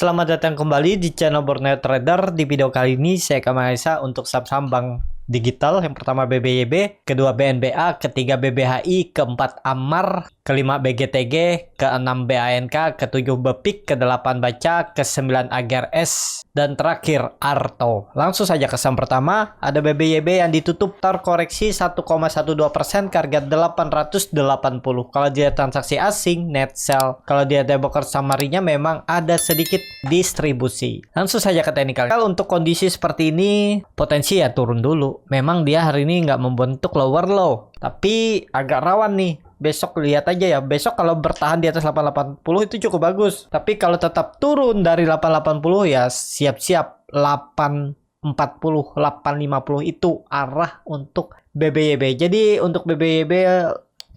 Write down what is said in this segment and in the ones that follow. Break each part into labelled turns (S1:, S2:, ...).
S1: Selamat datang kembali di channel Borneo Trader. Di video kali ini saya akan menganalisa untuk saham-saham bank digital. Yang pertama BBYB, kedua BNBA, ketiga BBHI, keempat Ammar, kelima BGTG, keenam BANK, ketujuh BEPIK, kedelapan Baca, kesembilan AGRS, dan terakhir Arto. Langsung saja ke saham pertama, ada BBYB yang ditutup terkoreksi 1,12% ke harga 880. Kalau dia transaksi asing, net sell. Kalau dia broker summary-nya memang ada sedikit distribusi. Langsung saja ke teknikal. Kalau untuk kondisi seperti ini, potensi ya turun dulu. Memang dia hari ini nggak membentuk lower low, tapi agak rawan nih. Besok lihat aja ya. Besok kalau bertahan di atas 880 itu cukup bagus. Tapi kalau tetap turun dari 880 ya siap-siap 840, 850 itu arah untuk BBYB. Jadi untuk BBYB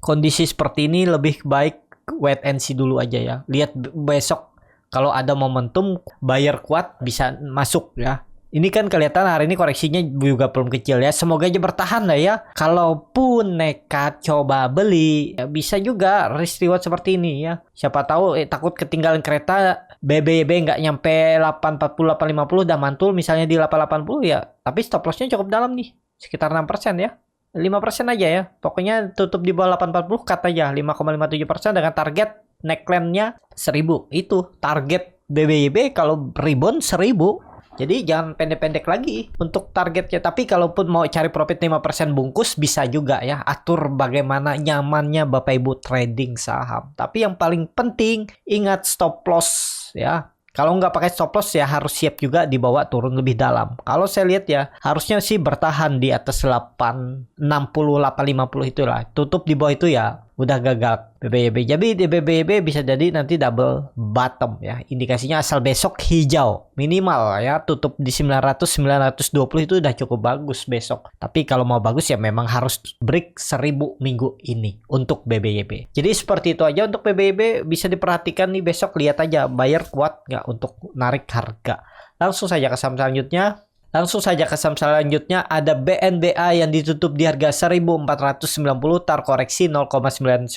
S1: kondisi seperti ini lebih baik wait and see dulu aja ya. Lihat besok kalau ada momentum buyer kuat bisa masuk ya. Ini kan kelihatan hari ini koreksinya juga belum kecil ya. Semoga aja bertahan lah ya. Kalaupun nekat coba beli, ya bisa juga risk reward seperti ini ya. Siapa tahu takut ketinggalan kereta, BBYB nggak nyampe 840, 850 udah mantul misalnya di 880 ya. Tapi stop lossnya cukup dalam nih. Sekitar 6% ya. 5% aja ya. Pokoknya tutup di bawah 840 cut aja 5,57% dengan target neckline-nya 1000. Itu target BBYB kalau rebound 1000. Jadi jangan pendek-pendek lagi untuk targetnya. Tapi kalaupun mau cari profit 5% bungkus bisa juga ya. Atur bagaimana nyamannya Bapak Ibu trading saham. Tapi yang paling penting ingat stop loss ya. Kalau nggak pakai stop loss ya harus siap juga dibawa turun lebih dalam. Kalau saya lihat ya harusnya sih bertahan di atas 860, 850 itulah. Tutup di bawah itu ya udah gagal BBYB. Jadi di BBYB bisa jadi nanti double bottom ya. Indikasinya asal besok hijau minimal ya. Tutup di 900, 920 itu udah cukup bagus besok. Tapi kalau mau bagus ya memang harus break 1000 minggu ini untuk BBYB. Jadi seperti itu aja untuk BBYB. Bisa diperhatikan nih besok, lihat aja buyer kuat nggak untuk narik harga. Langsung saja ke saham selanjutnya. Ada BNBA yang ditutup di harga 1490 terkoreksi 0,99%.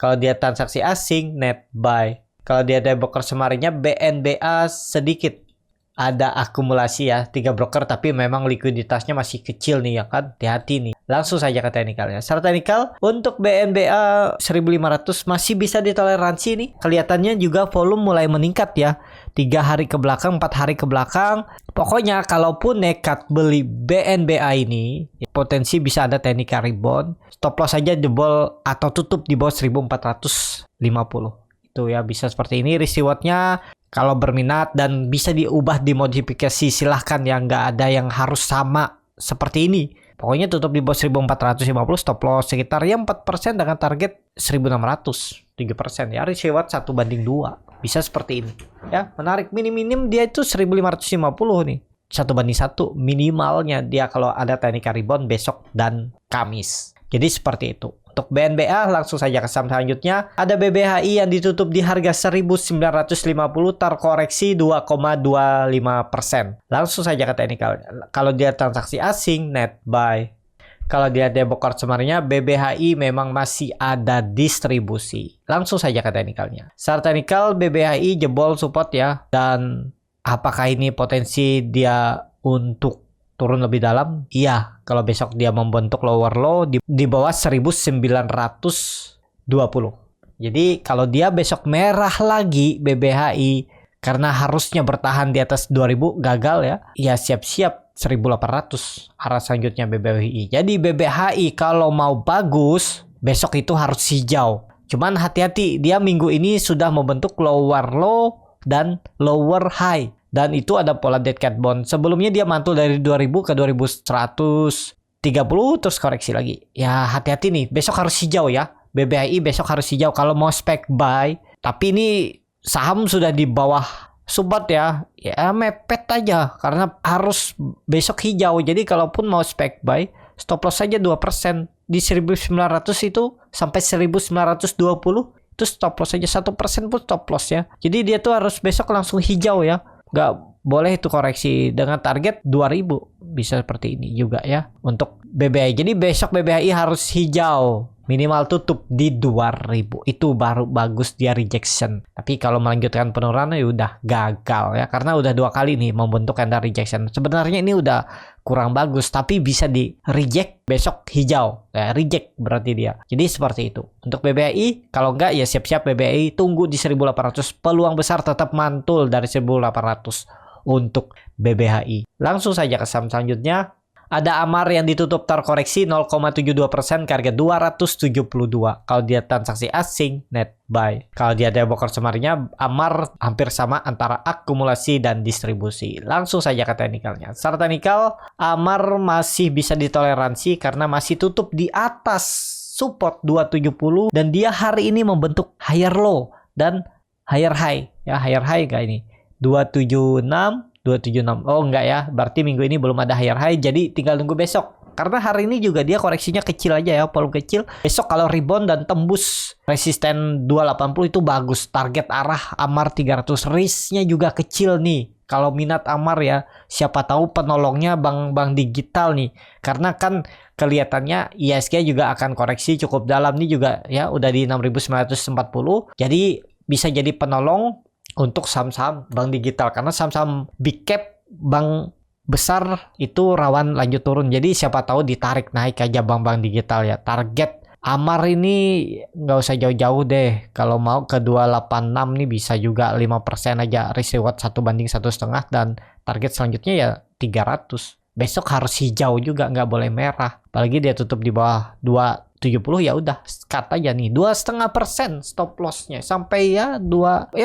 S1: Kalau dia transaksi asing net buy. Kalau dia ada broker semarinya BNBA sedikit ada akumulasi ya 3 broker, tapi memang likuiditasnya masih kecil nih ya kan. Hati-hati nih. Langsung saja ke teknikalnya. Secara teknikal untuk BNBA 1500 masih bisa ditoleransi nih. Kelihatannya juga volume mulai meningkat ya. 3 hari ke belakang, 4 hari ke belakang. Pokoknya kalaupun nekat beli BNBA ini, potensi bisa ada teknikal rebound. Stop loss aja jebol atau tutup di bawah 1450. Itu ya bisa seperti ini. Risk rewardnya kalau berminat dan bisa diubah dimodifikasi silahkan ya. Nggak ada yang harus sama seperti ini. Pokoknya tutup di bawah 1450, stop loss sekitar ya 4% dengan target 1600, 3% ya. Risk reward 1/2. Bisa seperti ini ya, menarik. Minim dia itu 1550 nih, 1/1 minimalnya dia kalau ada teknikal rebound besok dan Kamis. Jadi seperti itu untuk BNBA. Langsung saja ke saham selanjutnya. Ada BBHI yang ditutup di harga 1950 terkoreksi 2,25%. Langsung saja ke teknikal. Kalau dia transaksi asing net buy. Kalau dia broker sebenarnya BBHI memang masih ada distribusi. Langsung saja ke teknikalnya. Secara teknikal BBHI jebol support ya. Dan apakah ini potensi dia untuk turun lebih dalam? Iya. Kalau besok dia membentuk lower low di bawah 1920. Jadi kalau dia besok merah lagi BBHI karena harusnya bertahan di atas 2000 gagal ya. Ya siap-siap 1800 arah selanjutnya BBHI. Jadi BBHI kalau mau bagus besok itu harus hijau. Cuman hati-hati, dia minggu ini sudah membentuk lower low dan lower high. Dan itu ada pola dead cat bond. Sebelumnya dia mantul dari 2000 ke 2130 terus koreksi lagi. Ya hati-hati nih, besok harus hijau ya. BBHI besok harus hijau kalau mau spec buy. Tapi ini saham sudah di bawah support ya mepet aja karena harus besok hijau. Jadi kalaupun mau spec buy, stop loss saja 2% di 1900 itu sampai 1920 itu stop loss saja 1% pun stop loss ya. Jadi dia tuh harus besok langsung hijau ya. Nggak boleh itu koreksi dengan target 2000. Bisa seperti ini juga ya untuk BBHI. Jadi besok BBHI harus hijau. minimal tutup di 2000. Itu baru bagus dia rejection. Tapi kalau melanjutkan penurunan ya udah gagal ya, karena udah 2 kali nih membentuk candle rejection. Sebenarnya ini udah kurang bagus, tapi bisa di reject besok hijau ya, reject berarti dia. Jadi seperti itu untuk BBHI. Kalau enggak ya siap-siap BBHI tunggu di 1800. Peluang besar tetap mantul dari 1800 untuk BBHI. Langsung saja ke saham selanjutnya. Ada Amar yang ditutup terkoreksi 0,72% ke harga 272. Kalau dia transaksi asing, net buy. Kalau dia ada broker semarnya, Amar hampir sama antara akumulasi dan distribusi. Langsung saja ke teknikalnya. Secara teknikal, Amar masih bisa ditoleransi karena masih tutup di atas support 270 dan dia hari ini membentuk higher low dan higher high. Ya, higher high enggak ini? 276. Oh enggak ya, berarti minggu ini belum ada higher high, jadi tinggal tunggu besok. Karena hari ini juga dia koreksinya kecil aja ya, volume kecil. Besok kalau rebound dan tembus resisten 280 itu bagus. Target arah Amar 300, risknya juga kecil nih. Kalau minat Amar ya, siapa tahu penolongnya bank-bank digital nih. Karena kan kelihatannya ISG juga akan koreksi cukup dalam nih juga ya, udah di 6.940. Jadi bisa jadi penolong untuk saham-saham bank digital, karena saham-saham big cap bank besar itu rawan lanjut turun. Jadi siapa tahu ditarik naik aja bank-bank digital ya. Target Amar ini nggak usah jauh-jauh deh. Kalau mau ke 286 nih bisa juga 5% aja, risk reward 1/1,5 dan target selanjutnya ya 300. Besok harus hijau juga, nggak boleh merah. Apalagi dia tutup di bawah 270 ya udah cut aja nih 2,5% stop lossnya sampai ya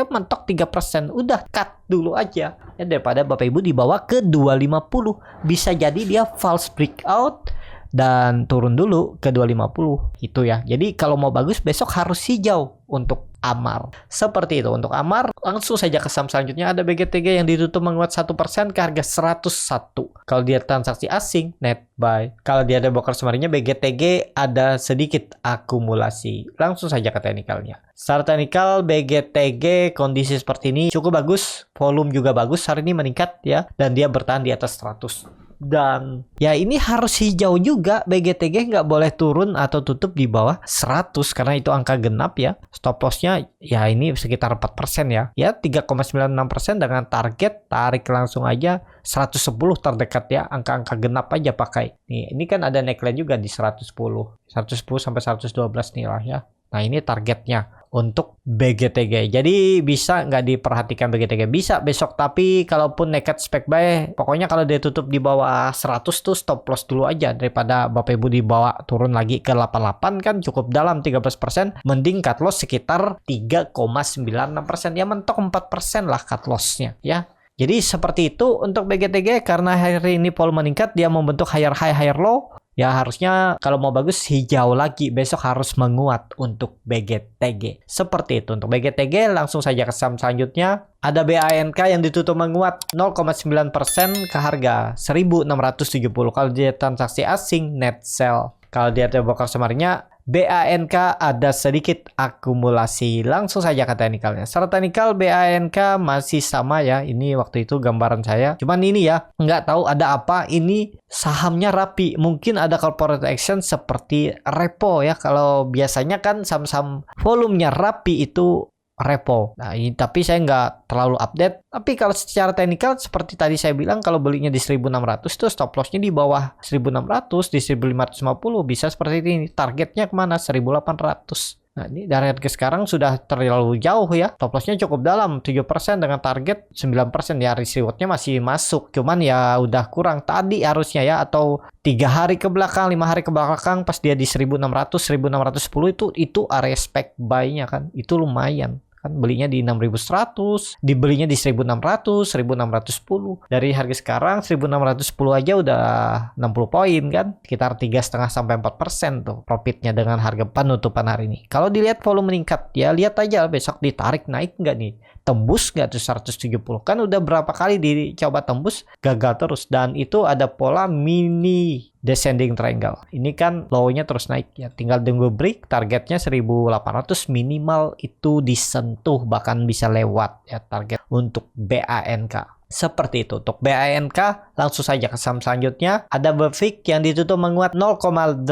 S1: mentok 3%, udah cut dulu aja ya, daripada Bapak Ibu dibawa ke 250. Bisa jadi dia false breakout dan turun dulu ke 250 itu ya. Jadi kalau mau bagus besok harus hijau untuk Amar. Seperti itu untuk Amar. Langsung saja ke saham selanjutnya. Ada BGTG yang ditutup menguat 1% ke harga 101. Kalau dia transaksi asing, net buy. Kalau dia ada broker semarnya, BGTG ada sedikit akumulasi. Langsung saja ke teknikalnya. Secara teknikal BGTG kondisi seperti ini cukup bagus. Volume juga bagus. Hari ini meningkat ya. Dan dia bertahan di atas 100. Dan ya ini harus hijau juga. BGTG nggak boleh turun atau tutup di bawah 100 karena itu angka genap ya. Stop lossnya ya ini sekitar 4% ya. Ya 3,96% dengan target tarik langsung aja 110 terdekat ya. Angka-angka genap aja pakai. Nih ini kan ada neckline juga di 110 sampai 112 nih lah ya. Nah ini targetnya untuk BGTG. Jadi bisa nggak diperhatikan BGTG? Bisa besok, tapi kalaupun nekat spek buy, pokoknya kalau dia tutup di bawah 100 tuh stop loss dulu aja, daripada Bapak Ibu dibawa turun lagi ke 88 kan cukup dalam 13%, mending cut loss sekitar 3,96%, ya mentok 4% lah cut lossnya ya. Jadi seperti itu untuk BGTG. Karena hari ini volume meningkat, dia membentuk higher high higher low. Ya harusnya kalau mau bagus hijau lagi, besok harus menguat untuk BGTG. Seperti itu untuk BGTG. Langsung saja ke saham selanjutnya. Ada BANK yang ditutup menguat 0,9% ke harga 1.670. Kalau dia transaksi asing, net sell. Kalau dia ada broker semarnya, BANK ada sedikit akumulasi. Langsung saja ke teknikalnya. Secara teknikal BANK masih sama ya. Ini waktu itu gambaran saya. Cuman ini ya, nggak tahu ada apa. Ini sahamnya rapi. Mungkin ada corporate action seperti repo ya. Kalau biasanya kan saham-saham volumenya rapi itu repo. Nah ini tapi saya nggak terlalu update. Tapi kalau secara teknikal seperti tadi saya bilang, kalau belinya di 1.600 tuh stop lossnya di bawah 1.600, di 1.550 bisa seperti ini. Targetnya kemana? 1.800. Nah ini dari harga sekarang sudah terlalu jauh ya. Stop lossnya cukup dalam 7% dengan target 9% ya. Risk rewardnya masih masuk. Cuman ya udah kurang tadi harusnya ya. Atau 3 hari ke belakang, 5 hari ke belakang pas dia di 1.600, 1.610 itu area spek buy-nya kan. Itu lumayan. Kan belinya di 6.100, dibelinya di 1.600, 1.610. Dari harga sekarang 1.610 aja udah 60 poin kan, sekitar 3,5 sampai 4% tuh profitnya dengan harga penutupan hari ini. Kalau dilihat volume meningkat, ya lihat aja besok ditarik naik nggak nih, tembus nggak tuh 170. Kan udah berapa kali dicoba tembus, gagal terus. Dan itu ada pola mini descending triangle. Ini kan low-nya terus naik ya. Tinggal tunggu break, targetnya 1.800 minimal itu disentuh, bahkan bisa lewat ya target untuk BANK. Seperti itu. Untuk BANK, langsung saja ke saham selanjutnya. Ada BEFIK yang ditutup menguat 0,8%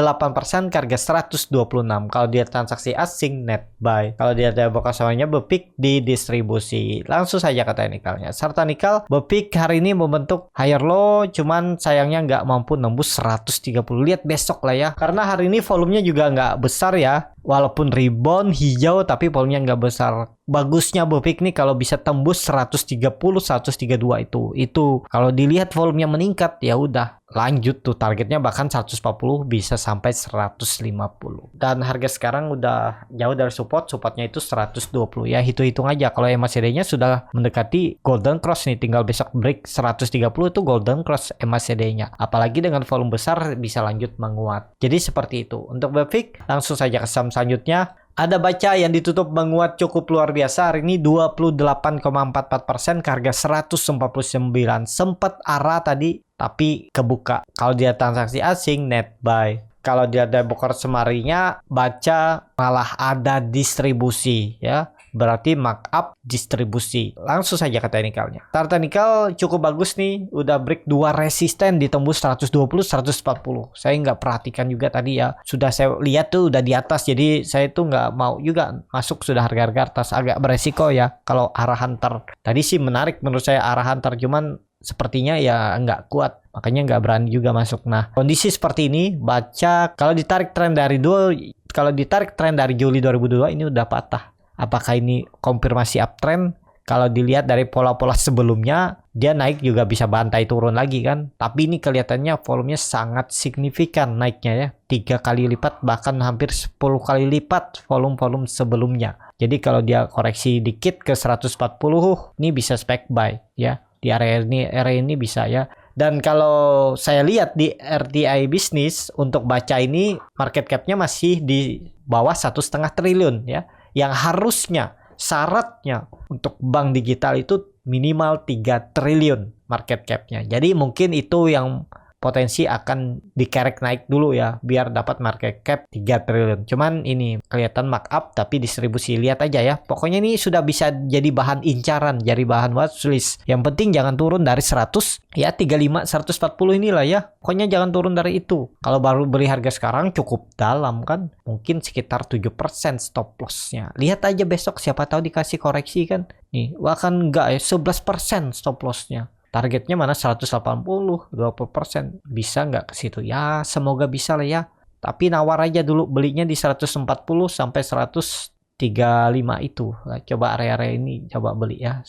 S1: ke harga 126. Kalau dia transaksi asing, net buy. Kalau dia ada bokasawanya, BEFIK di distribusi. Langsung saja ke teknikalnya. Serta nikel, BEFIK hari ini membentuk higher low, cuman sayangnya nggak mampu nembus 130. Lihat besok lah ya. Karena hari ini volumenya juga nggak besar ya. Walaupun rebound hijau, tapi volumenya nggak besar. Bagusnya BEFIK nih kalau bisa tembus 130, 132 itu kalau dilihat volumenya meningkat ya udah lanjut tuh targetnya, bahkan 140 bisa sampai 150. Dan harga sekarang udah jauh dari supportnya itu 120 ya, hitung aja. Kalau MACD-nya sudah mendekati golden cross nih, tinggal besok break 130 itu golden cross MACD-nya. Apalagi dengan volume besar bisa lanjut menguat. Jadi seperti itu. Untuk BEFIK langsung saja ke saham selanjutnya. Ada baca yang ditutup menguat cukup luar biasa hari ini 28,44% ke harga 149. Sempat arah tadi tapi kebuka. Kalau dia transaksi asing, net buy. Kalau dia ada bokor semarinya, baca malah ada distribusi ya. Berarti markup distribusi. Langsung saja ke teknikalnya. Chart teknikal cukup bagus nih. Udah break 2 resisten ditembus 120, 140. Saya nggak perhatikan juga tadi ya. Sudah saya lihat tuh udah di atas. Jadi saya tuh nggak mau juga masuk sudah harga-harga atas. Agak beresiko ya. Kalau arah hunter. Tadi sih menarik menurut saya arah hunter. Cuman sepertinya ya nggak kuat. Makanya nggak berani juga masuk. Nah, kondisi seperti ini. Baca kalau ditarik tren dari Juli 2022 ini udah patah. Apakah ini konfirmasi uptrend? Kalau dilihat dari pola-pola sebelumnya, dia naik juga bisa bantai turun lagi kan. Tapi ini kelihatannya volumenya sangat signifikan naiknya ya. 3 kali lipat, bahkan hampir 10 kali lipat volume-volume sebelumnya. Jadi kalau dia koreksi dikit ke 140, ini bisa spec buy ya. Di area ini bisa ya. Dan kalau saya lihat di RTI bisnis untuk baca ini, market cap-nya masih di bawah 1,5 triliun ya. Yang harusnya syaratnya untuk bank digital itu minimal 3 triliun market cap-nya. Jadi mungkin itu yang potensi akan dikerek naik dulu ya biar dapat market cap 3 triliun. Cuman ini kelihatan markup tapi distribusi, lihat aja ya. Pokoknya ini sudah bisa jadi bahan incaran, jadi bahan watchlist. Yang penting jangan turun dari 100 ya, 35 140 inilah ya. Pokoknya jangan turun dari itu. Kalau baru beli harga sekarang cukup dalam kan, mungkin sekitar 7% stop loss-nya. Lihat aja besok, siapa tahu dikasih koreksi kan. Nih, bahkan enggak ya, 11% stop loss-nya. Targetnya mana 180, 20%. Bisa nggak ke situ? Ya, semoga bisa lah ya. Tapi nawar aja dulu, belinya di 140 sampai 135 itu. Nah, coba area-area ini coba beli ya.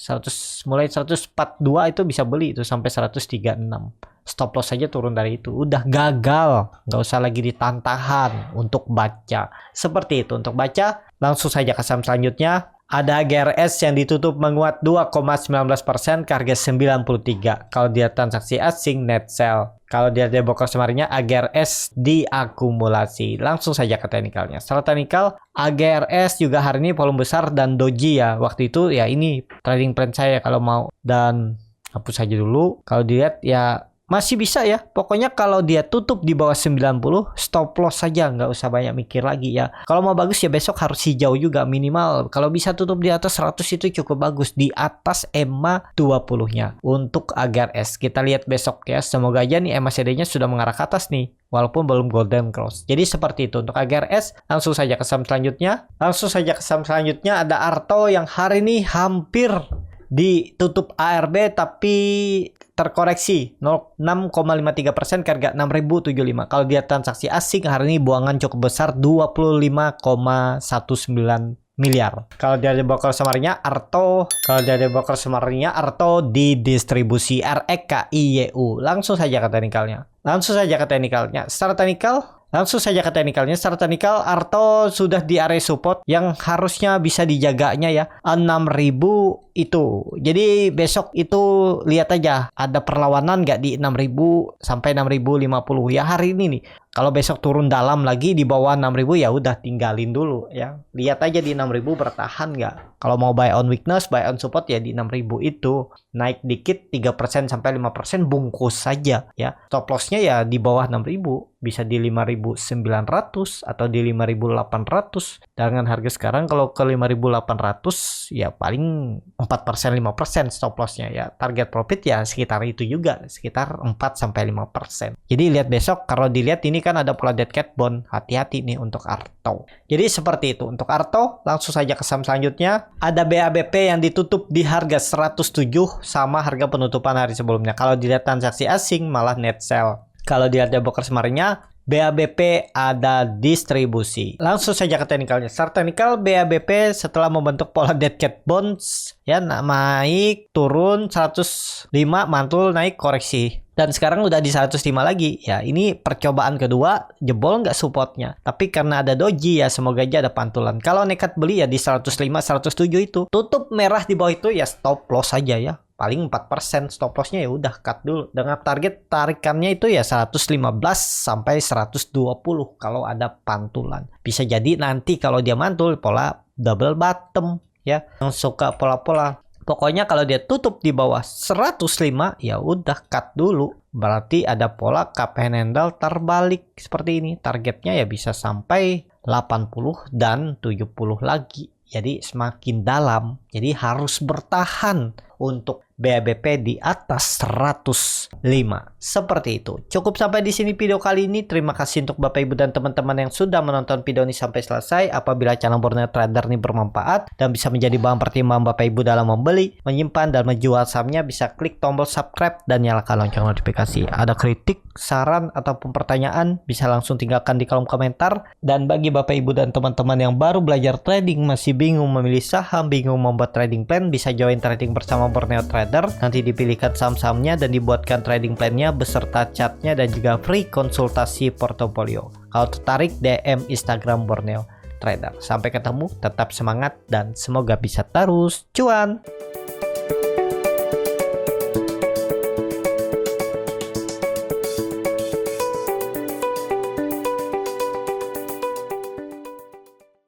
S1: Mulai 142 itu bisa beli itu sampai 136. Stop loss saja turun dari itu. Udah gagal. Nggak usah lagi ditantahan untuk baca. Seperti itu untuk baca. Langsung saja ke saham selanjutnya. Ada GRS yang ditutup menguat 2,19% ke harga 93. Kalau dia transaksi asing, net sell. Kalau dia ada bokor semarinya, AGRS diakumulasi. Langsung saja ke teknikalnya. Secara teknikal, AGRS juga hari ini volume besar dan doji ya. Waktu itu ya ini trading plan saya kalau mau. Dan hapus saja dulu. Kalau dilihat ya masih bisa ya. Pokoknya kalau dia tutup di bawah 90, stop loss saja. Nggak usah banyak mikir lagi ya. Kalau mau bagus ya besok harus hijau juga minimal. Kalau bisa tutup di atas 100 itu cukup bagus. Di atas EMA 20-nya. Untuk AGRS. Kita lihat besok ya. Semoga aja nih MACD-nya sudah mengarah ke atas nih. Walaupun belum golden cross. Jadi seperti itu untuk AGRS. Langsung saja ke saham selanjutnya. Ada Arto yang hari ini hampir ditutup ARB tapi terkoreksi 6,53% ke harga 6.075. Kalau dia transaksi asing hari ini buangan cukup besar 25,19 miliar. Kalau dia ada bokor semarinya Arto di distribusi REKIYU. Langsung saja ke teknikalnya. Secara teknikal Arto sudah di area support yang harusnya bisa dijaganya ya 6.000 itu. Jadi besok itu lihat aja ada perlawanan nggak di 6.000 sampai 6.050 ya hari ini nih. Kalau besok turun dalam lagi di bawah 6.000 ya udah tinggalin dulu ya. Lihat aja di 6.000 bertahan nggak. Kalau mau buy on weakness, buy on support ya di 6.000 itu. Naik dikit 3% sampai 5% bungkus saja ya. Stop loss-nya ya di bawah 6.000. Bisa di 5.900 atau di 5.800. Dengan harga sekarang kalau ke 5.800 ya paling 4 4%, 5% stop lossnya ya. Target profit ya sekitar itu juga, sekitar 4-5%. Jadi lihat besok, kalau dilihat ini kan ada pola dead cat bond, hati-hati nih untuk Arto. Jadi seperti itu untuk Arto. Langsung saja ke saham selanjutnya. Ada BABP yang ditutup di harga 107 sama harga penutupan hari sebelumnya. Kalau dilihat transaksi asing malah net sell. Kalau dilihat di broker kemarinnya, BABP ada distribusi. Langsung saja ke teknikalnya. Chart teknikal BABP setelah membentuk pola dead cat bonds ya, naik turun 105, mantul naik koreksi. Dan sekarang udah di 105 lagi. Ya, ini percobaan kedua, jebol nggak supportnya. Tapi karena ada doji ya, semoga aja ada pantulan. Kalau nekat beli ya di 105, 107 itu. Tutup merah di bawah itu ya stop loss aja ya. Paling 4% stop lossnya ya udah cut dulu. Dengan target tarikannya itu ya 115 sampai 120 kalau ada pantulan. Bisa jadi nanti kalau dia mantul pola double bottom ya. Yang suka pola-pola. Pokoknya kalau dia tutup di bawah 105 ya udah cut dulu. Berarti ada pola cup and handle terbalik seperti ini. Targetnya ya bisa sampai 80 dan 70 lagi. Jadi semakin dalam. Jadi harus bertahan untuk BABP di atas 105. Seperti itu. Cukup sampai di sini video kali ini. Terima kasih untuk Bapak Ibu dan teman-teman yang sudah menonton video ini sampai selesai. Apabila channel Borneo Trader ini bermanfaat dan bisa menjadi bahan pertimbangan Bapak Ibu dalam membeli, menyimpan dan menjual sahamnya, bisa klik tombol subscribe dan nyalakan lonceng notifikasi. Ada kritik, saran ataupun pertanyaan bisa langsung tinggalkan di kolom komentar. Dan bagi Bapak Ibu dan teman-teman yang baru belajar trading, masih bingung memilih saham, bingung membuat trading plan, bisa join trading bersama Borneo Trader. Nanti dipilihkan saham-sahamnya dan dibuatkan trading plan-nya beserta chartnya dan juga free konsultasi portofolio. Kalau tertarik, DM Instagram Borneo Trader. Sampai ketemu, tetap semangat dan semoga bisa terus cuan.